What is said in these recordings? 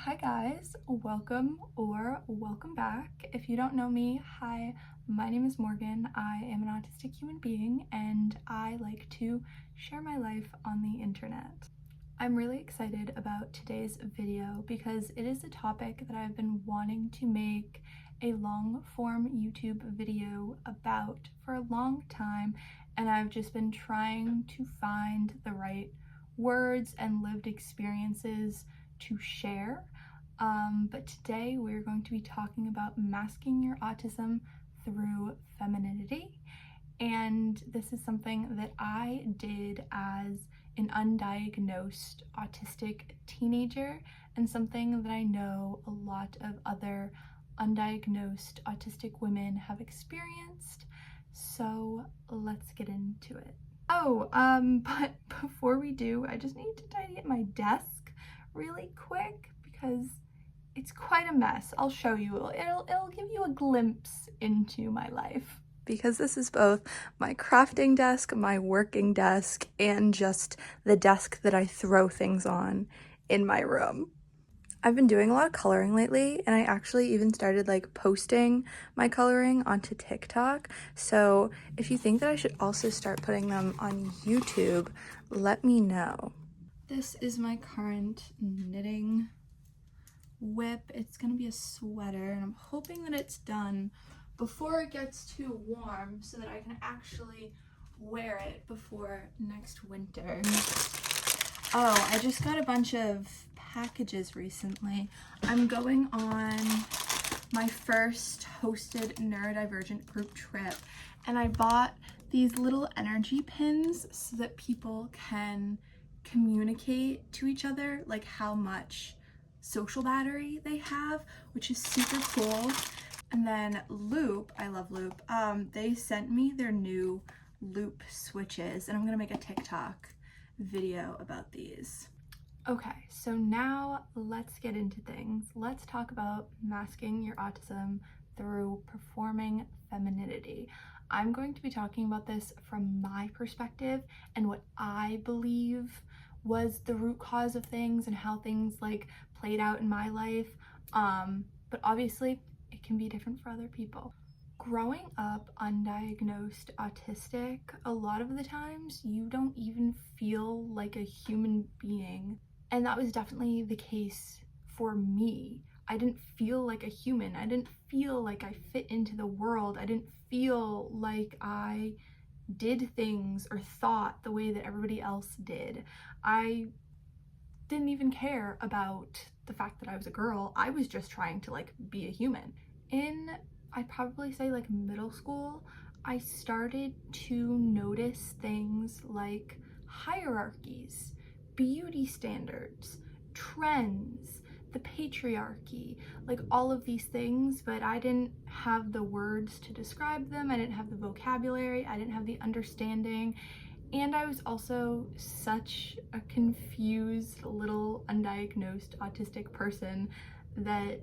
Hi guys, welcome or welcome back. If you don't know me, hi, my name is Morgan. I am an autistic human being and I like to share my life on the internet. I'm really excited about today's video because it is a topic that I've been wanting to make a long form YouTube video about for a long time, and I've just been trying to find the right words and lived experiences to share. But today we're going to be talking about masking your autism through femininity. And this is something that I did as an undiagnosed autistic teenager, and something that I know a lot of other undiagnosed autistic women have experienced. So let's get into it. But before we do, I just need to tidy up my desk really quick because it's quite a mess. I'll show you. It'll give you a glimpse into my life, because this is both my crafting desk, my working desk, and just the desk that I throw things on in my room. I've been doing a lot of coloring lately, and I actually even started posting my coloring onto TikTok. So if you think that I should also start putting them on YouTube, let me know. This is my current knitting whip. It's gonna be a sweater, and I'm hoping that it's done before it gets too warm so that I can actually wear it before next winter. Oh, I just got a bunch of packages recently. I'm going on my first hosted neurodivergent group trip, and I bought these little energy pins so that people can communicate to each other like how much social battery they have, which is super cool. And then Loop, I love Loop, they sent me their new Loop switches, and I'm gonna make a TikTok video about these. Okay, so now let's get into things. Let's talk about masking your autism through performing femininity. I'm going to be talking about this from my perspective and what I believe was the root cause of things and how things played out in my life. But obviously it can be different for other people. Growing up undiagnosed autistic, a lot of the times you don't even feel like a human being. And that was definitely the case for me. I didn't feel like a human. I didn't feel like I fit into the world. I didn't feel like I did things or thought the way that everybody else did. I didn't even care about the fact that I was a girl. I was just trying to be a human. I'd probably say middle school, I started to notice things like hierarchies, beauty standards, trends, the patriarchy, all of these things, but I didn't have the words to describe them. I didn't have the vocabulary. I didn't have the understanding. And I was also such a confused little undiagnosed autistic person that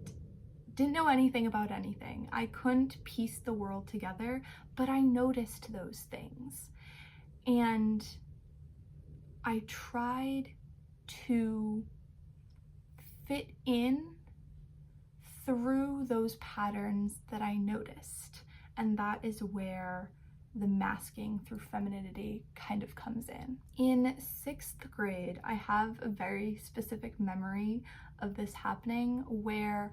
didn't know anything about anything. I couldn't piece the world together, but I noticed those things. And I tried to fit in through those patterns that I noticed. And that is where the masking through femininity kind of comes in. In 6th grade, I have a very specific memory of this happening where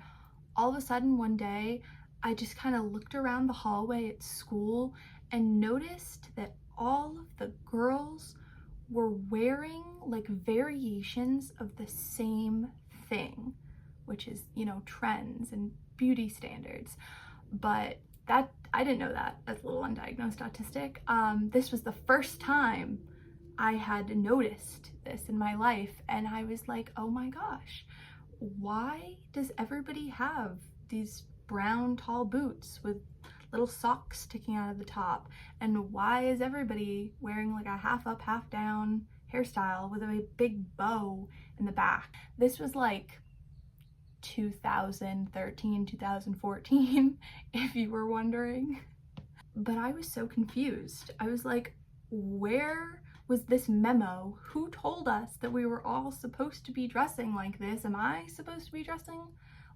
all of a sudden one day I just kind of looked around the hallway at school and noticed that all of the girls were wearing variations of the same thing, which is, trends and beauty standards. But that I didn't know that as a little undiagnosed autistic. This was the first time I had noticed this in my life, and I was like, oh my gosh, why does everybody have these brown tall boots with little socks sticking out of the top? And why is everybody wearing a half up, half down hairstyle with a big bow in the back? This was 2013, 2014, if you were wondering. But I was so confused. I was like, where was this memo? Who told us that we were all supposed to be dressing like this? Am I supposed to be dressing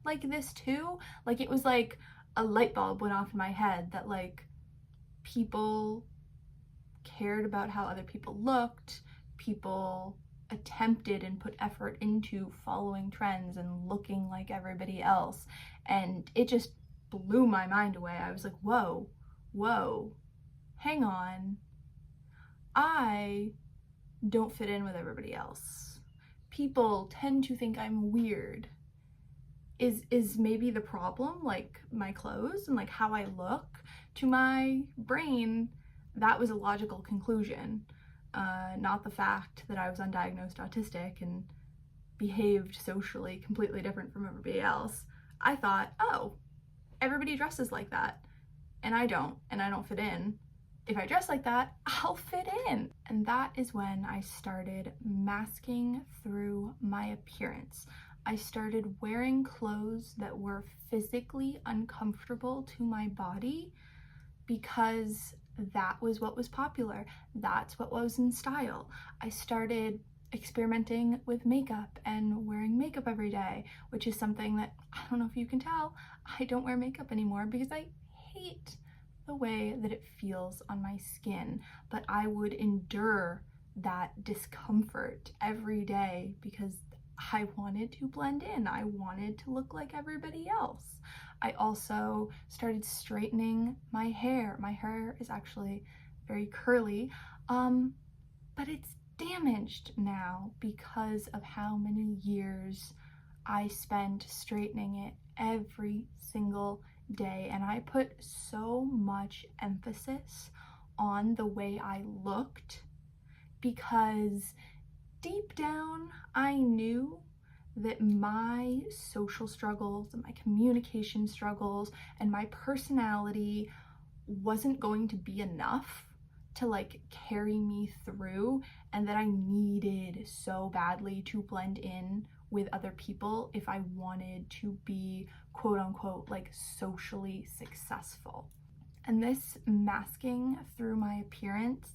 like this too? Like, it was like a light bulb went off in my head that like people cared about how other people looked, people attempted and put effort into following trends and looking like everybody else, and it just blew my mind away. I was like, whoa, hang on, I don't fit in with everybody else. People tend to think I'm weird. Is maybe the problem like my clothes and like how I look? To my brain, that was a logical conclusion, not the fact that I was undiagnosed autistic and behaved socially completely different from everybody else. I thought, oh, everybody dresses like that, and I don't fit in. If I dress like that, I'll fit in. And that is when I started masking through my appearance. I started wearing clothes that were physically uncomfortable to my body because that was what was popular. That's what was in style. I started experimenting with makeup and wearing makeup every day, which is something that, I don't know if you can tell, I don't wear makeup anymore because I hate the way that it feels on my skin, but I would endure that discomfort every day because I wanted to blend in. I wanted to look like everybody else. I also started straightening my hair. My hair is actually very curly, but it's damaged now because of how many years I spent straightening it every single day, and I put so much emphasis on the way I looked because deep down I knew that my social struggles and my communication struggles and my personality wasn't going to be enough to like carry me through, and that I needed so badly to blend in with other people if I wanted to be quote unquote like socially successful. And this masking through my appearance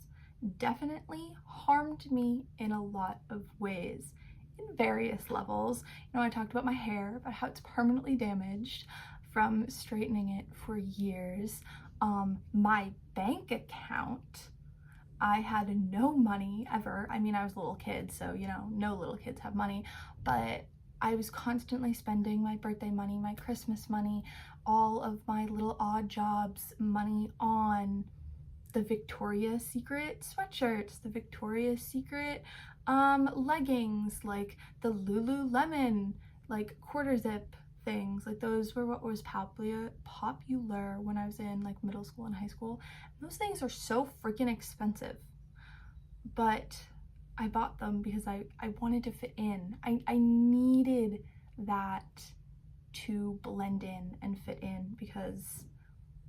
definitely harmed me in a lot of ways, in various levels. You know, I talked about my hair, about how it's permanently damaged from straightening it for years. My bank account, I had no money ever. I mean, I was a little kid, so, you know, no little kids have money, but I was constantly spending my birthday money, my Christmas money, all of my little odd jobs money on the Victoria's Secret sweatshirts, the Victoria's Secret leggings, like the Lululemon, like quarter zip things. Like those were what was popular when I was in like middle school and high school. Those things are so freaking expensive, but I bought them because I wanted to fit in. I needed that to blend in and fit in because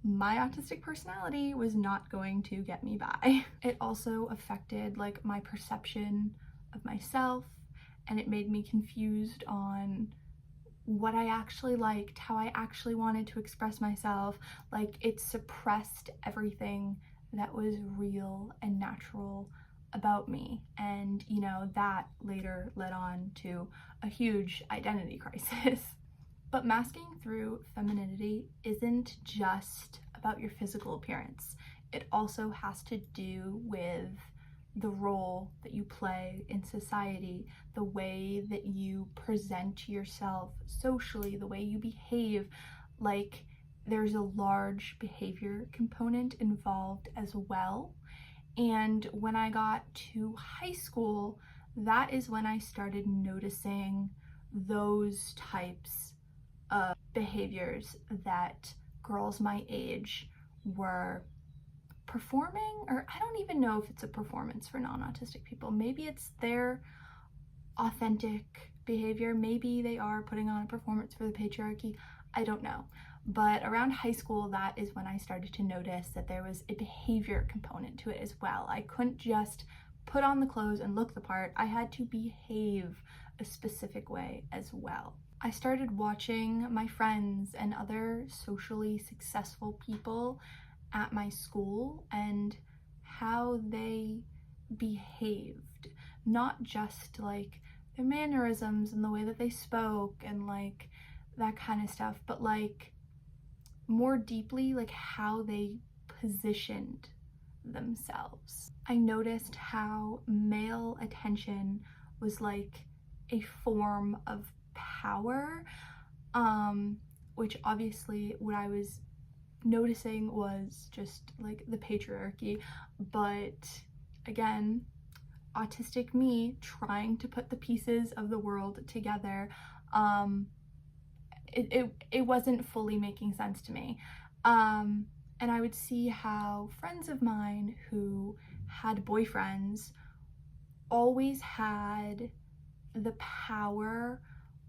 my autistic personality was not going to get me by. It also affected like my perception of myself, and it made me confused on what I actually liked, how I actually wanted to express myself. Like, it suppressed everything that was real and natural about me. And, you know, that later led on to a huge identity crisis. But masking through femininity isn't just about your physical appearance. It also has to do with the role that you play in society, the way that you present yourself socially, the way you behave. Like, there's a large behavior component involved as well. And when I got to high school, that is when I started noticing those types of behaviors that girls my age were performing, or I don't even know if it's a performance for non-autistic people. Maybe it's their authentic behavior. Maybe they are putting on a performance for the patriarchy. I don't know. But around high school, that is when I started to notice that there was a behavior component to it as well. I couldn't just put on the clothes and look the part. I had to behave a specific way as well. I started watching my friends and other socially successful people at my school and how they behaved, not just like their mannerisms and the way that they spoke and like that kind of stuff, but like more deeply like how they positioned themselves. I noticed how male attention was like a form of power, which obviously what I was noticing was just like the patriarchy, but again, autistic me trying to put the pieces of the world together, it wasn't fully making sense to me. And I would see how friends of mine who had boyfriends always had the power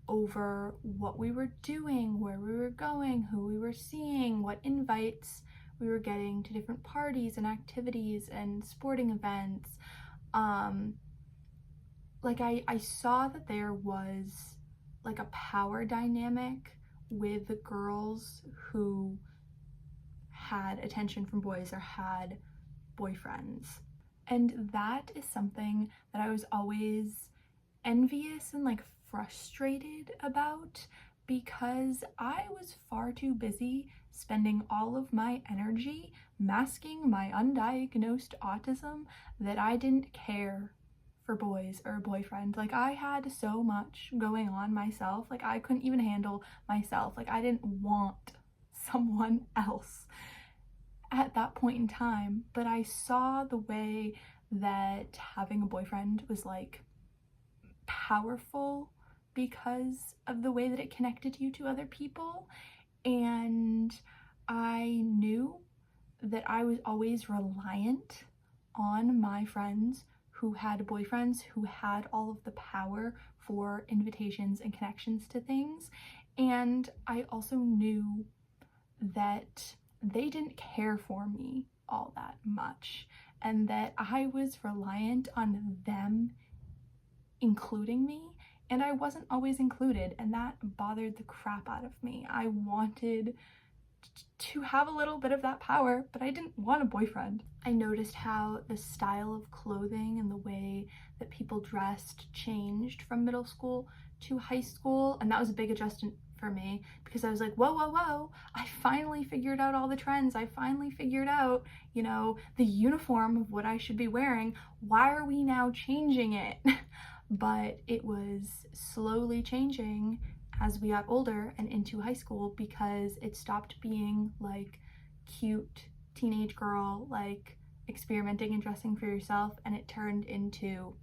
over what we were doing, where we were going, who we were seeing, what invites we were getting to different parties and activities and sporting events. Like I saw that there was like a power dynamic with the girls who had attention from boys or had boyfriends. And that is something that I was always envious and like frustrated about, because I was far too busy spending all of my energy masking my undiagnosed autism that I didn't care for boys or a boyfriend. Like I had so much going on myself, like I couldn't even handle myself. Like I didn't want someone else at that point in time, but I saw the way that having a boyfriend was like powerful because of the way that it connected you to other people. And I knew that I was always reliant on my friends who had boyfriends who had all of the power for invitations and connections to things. And I also knew that they didn't care for me all that much, and that I was reliant on them including me, and I wasn't always included, and that bothered the crap out of me. I wanted to have a little bit of that power, but I didn't want a boyfriend. I noticed how the style of clothing and the way that people dressed changed from middle school to high school, and that was a big adjustment for me, because I was like, whoa, I finally figured out all the trends. I finally figured out, you know, the uniform of what I should be wearing. Why are we now changing it? But it was slowly changing as we got older and into high school, because it stopped being like cute teenage girl, like experimenting and dressing for yourself, and it turned into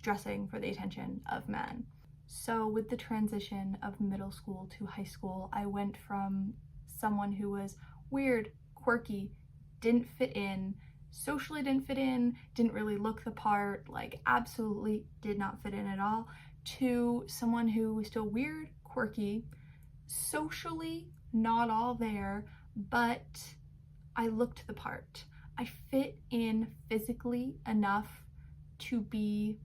dressing for the attention of men. So with the transition of middle school to high school, I went from someone who was weird, quirky, didn't fit in, socially didn't fit in, didn't really look the part, like absolutely did not fit in at all, to someone who was still weird, quirky, socially not all there, but I looked the part. I fit in physically enough to be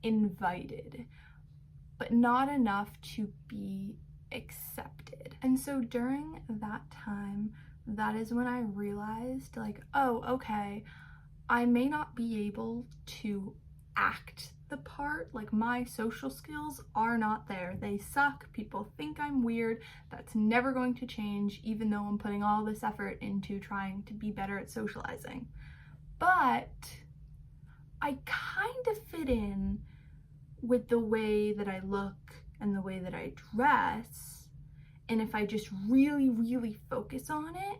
invited, but not enough to be accepted. And so during that time, that is when I realized, like, oh, okay, I may not be able to act the part. Like, my social skills are not there. They suck. People think I'm weird. That's never going to change, even though I'm putting all this effort into trying to be better at socializing. But I kind of fit in with the way that I look and the way that I dress. And if I just really, really focus on it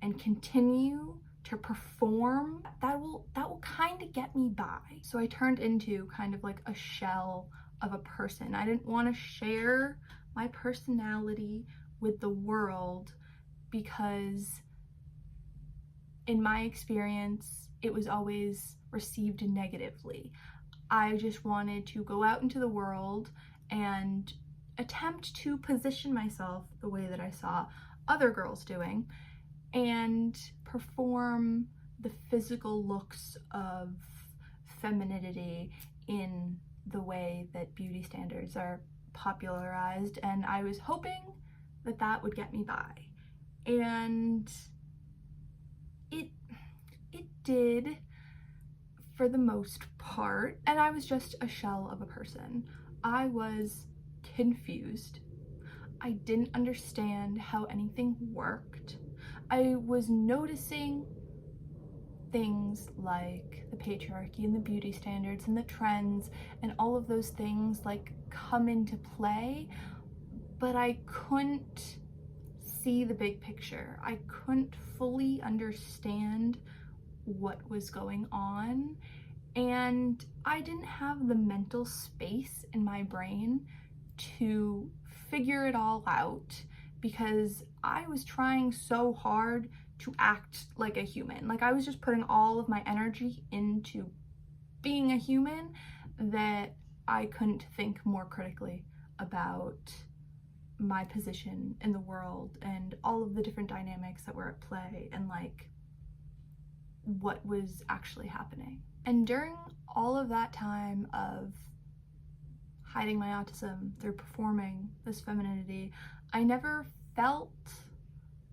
and continue to perform, that will kind of get me by. So I turned into kind of like a shell of a person. I didn't want to share my personality with the world, because in my experience, it was always received negatively. I just wanted to go out into the world and attempt to position myself the way that I saw other girls doing, and perform the physical looks of femininity in the way that beauty standards are popularized. And I was hoping that that would get me by. And it did for the most part, and I was just a shell of a person. I was confused. I didn't understand how anything worked. I was noticing things like the patriarchy and the beauty standards and the trends and all of those things like come into play, but I couldn't see the big picture. I couldn't fully understand what was going on, and I didn't have the mental space in my brain to figure it all out because I was trying so hard to act like a human. Like I was just putting all of my energy into being a human that I couldn't think more critically about my position in the world and all of the different dynamics that were at play and like what was actually happening. And during all of that time of hiding my autism through performing this femininity, I never felt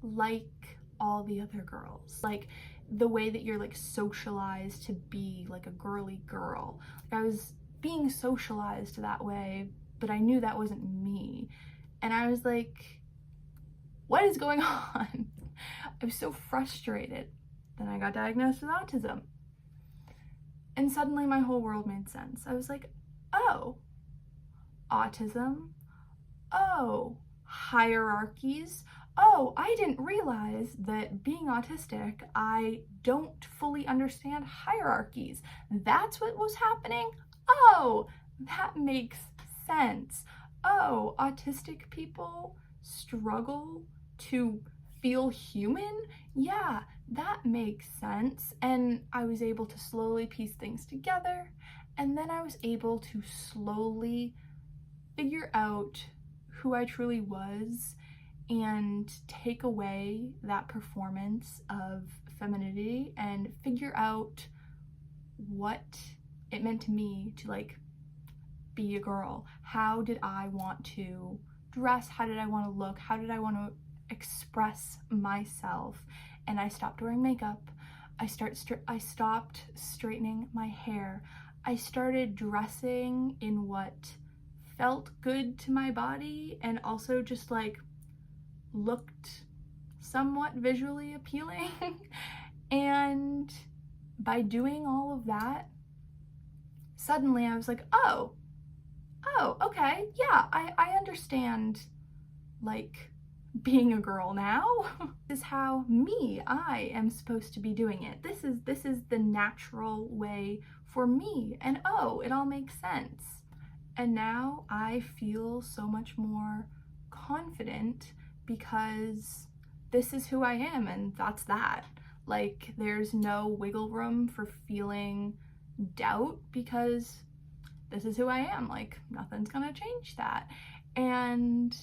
like all the other girls. Like the way that you're like socialized to be like a girly girl. Like I was being socialized that way, but I knew that wasn't me. And I was like, what is going on? I was so frustrated. Then I got diagnosed with autism. And suddenly my whole world made sense. I was like, oh, autism. Oh, hierarchies. Oh, I didn't realize that being autistic, I don't fully understand hierarchies. That's what was happening? Oh, that makes sense. Oh, autistic people struggle to feel human? Yeah, that makes sense. And I was able to slowly piece things together, and then I was able to slowly figure out who I truly was and take away that performance of femininity and figure out what it meant to me to like be a girl. How did I want to dress? How did I want to look? How did I want to express myself? And I stopped wearing makeup. I stopped straightening my hair. I started dressing in what felt good to my body and also just like looked somewhat visually appealing. And by doing all of that, suddenly I was like, oh, okay, yeah, I understand like being a girl now. This is how I am supposed to be doing it. This is the natural way for me. And oh, it all makes sense. And now I feel so much more confident because this is who I am and that's that. Like there's no wiggle room for feeling doubt because this is who I am. Like nothing's gonna change that. And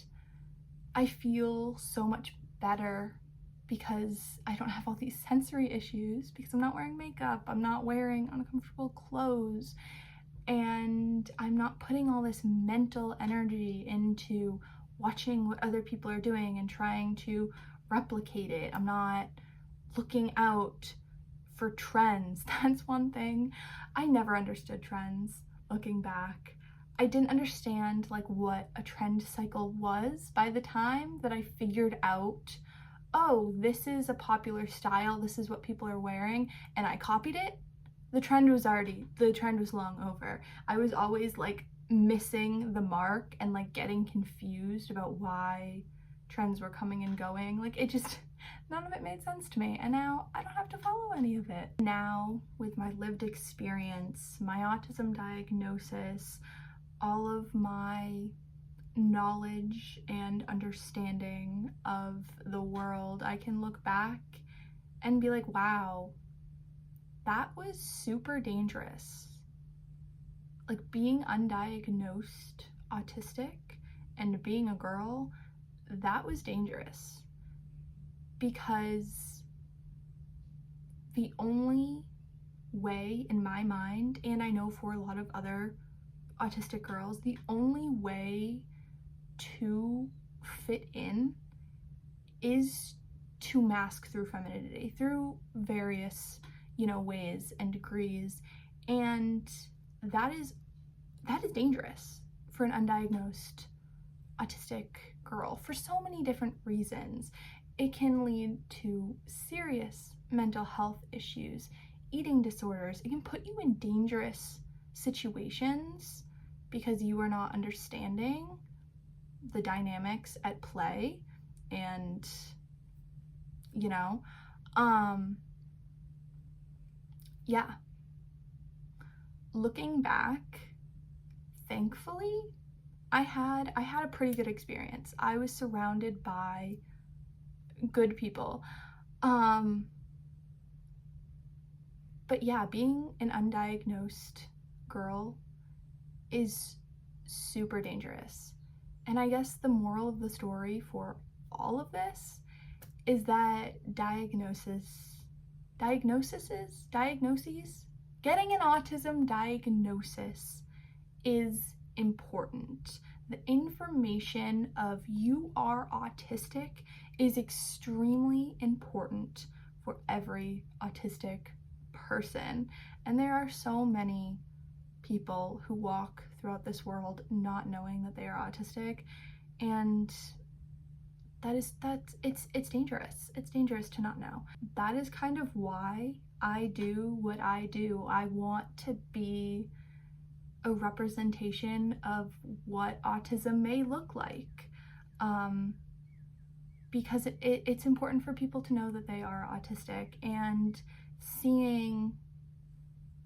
I feel so much better because I don't have all these sensory issues because I'm not wearing makeup, I'm not wearing uncomfortable clothes, and I'm not putting all this mental energy into watching what other people are doing and trying to replicate it. I'm not looking out for trends. That's one thing. I never understood trends looking back. I didn't understand like what a trend cycle was by the time that I figured out, oh, this is a popular style, this is what people are wearing, and I copied it. The trend was long over. I was always like missing the mark and like getting confused about why trends were coming and going. Like it just, none of it made sense to me. And now I don't have to follow any of it. Now with my lived experience, my autism diagnosis, all of my knowledge and understanding of the world, I can look back and be like, wow, that was super dangerous. Like being undiagnosed autistic and being a girl, that was dangerous because the only way in my mind, and I know for a lot of other autistic girls, the only way to fit in is to mask through femininity, through various, ways and degrees. And that is dangerous for an undiagnosed autistic girl for so many different reasons. It can lead to serious mental health issues, eating disorders. It can put you in dangerous situations because you are not understanding the dynamics at play. And yeah, looking back, thankfully I had a pretty good experience. I was surrounded by good people. But yeah, being an undiagnosed girl is super dangerous. And I guess the moral of the story for all of this is that diagnoses, getting an autism diagnosis is important. The information of you are autistic is extremely important for every autistic person. And there are so many people who walk throughout this world not knowing that they are autistic, and it's dangerous. It's dangerous to not know. That is kind of why I do what I do. I want to be a representation of what autism may look like, because it's important for people to know that they are autistic, and seeing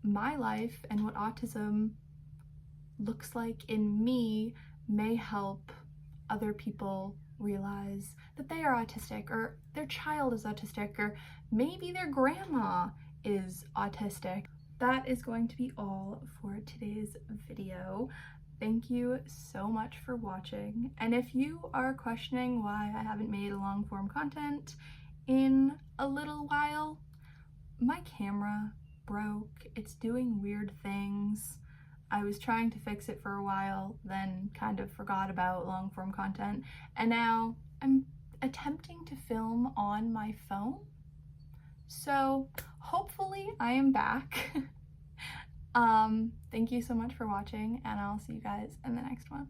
my life and what autism looks like in me may help other people realize that they are autistic, or their child is autistic, or maybe their grandma is autistic. That is going to be all for today's video. Thank you so much for watching. And if you are questioning why I haven't made a long form content in a little while, my camera broke. It's doing weird things. I was trying to fix it for a while, then kind of forgot about long form content, and now I'm attempting to film on my phone. So hopefully I am back. Thank you so much for watching, and I'll see you guys in the next one.